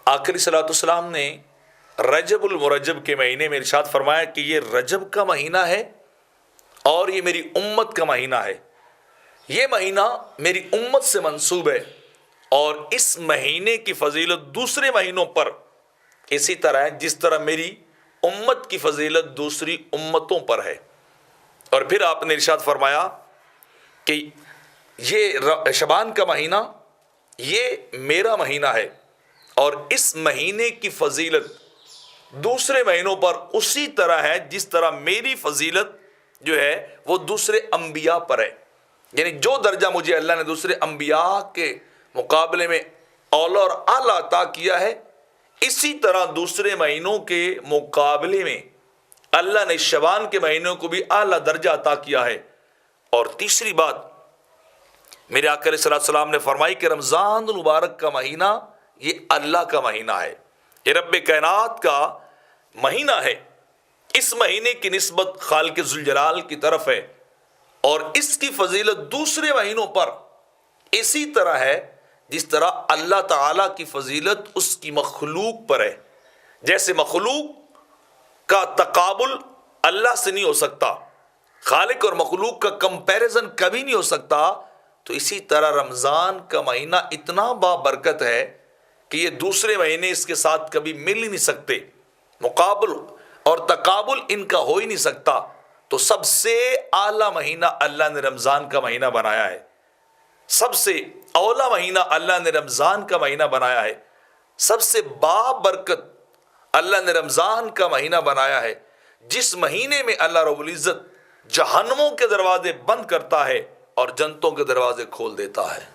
آخری صلاۃ والسلام نے رجب المرجب کے مہینے میں ارشاد فرمایا کہ یہ رجب کا مہینہ ہے اور یہ میری امت کا مہینہ ہے. یہ مہینہ میری امت سے منسوب ہے اور اس مہینے کی فضیلت دوسرے مہینوں پر اسی طرح ہے جس طرح میری امت کی فضیلت دوسری امتوں پر ہے. اور پھر آپ نے ارشاد فرمایا کہ یہ شعبان کا مہینہ یہ میرا مہینہ ہے اور اس مہینے کی فضیلت دوسرے مہینوں پر اسی طرح ہے جس طرح میری فضیلت جو ہے وہ دوسرے انبیاء پر ہے. یعنی جو درجہ مجھے اللہ نے دوسرے انبیاء کے مقابلے میں اولا اور اعلیٰ عطا کیا ہے، اسی طرح دوسرے مہینوں کے مقابلے میں اللہ نے شعبان کے مہینوں کو بھی اعلیٰ درجہ عطا کیا ہے. اور تیسری بات میرے آقا علیہ السلام نے فرمائی کہ رمضان المبارک کا مہینہ یہ اللہ کا مہینہ ہے، یہ رب کائنات کا مہینہ ہے. اس مہینے کی نسبت خالق ذوالجلال کی طرف ہے اور اس کی فضیلت دوسرے مہینوں پر اسی طرح ہے جس طرح اللہ تعالیٰ کی فضیلت اس کی مخلوق پر ہے. جیسے مخلوق کا تقابل اللہ سے نہیں ہو سکتا، خالق اور مخلوق کا کمپیریزن کبھی نہیں ہو سکتا، تو اسی طرح رمضان کا مہینہ اتنا بابرکت ہے کہ یہ دوسرے مہینے اس کے ساتھ کبھی مل ہی نہیں سکتے، مقابل اور تقابل ان کا ہو ہی نہیں سکتا. تو سب سے اعلیٰ مہینہ اللہ نے رمضان کا مہینہ بنایا ہے، سب سے اولا مہینہ اللہ نے رمضان کا مہینہ بنایا ہے، سب سے بابرکت اللہ نے رمضان کا مہینہ بنایا ہے، جس مہینے میں اللہ رب العزت جہنموں کے دروازے بند کرتا ہے اور جنتوں کے دروازے کھول دیتا ہے.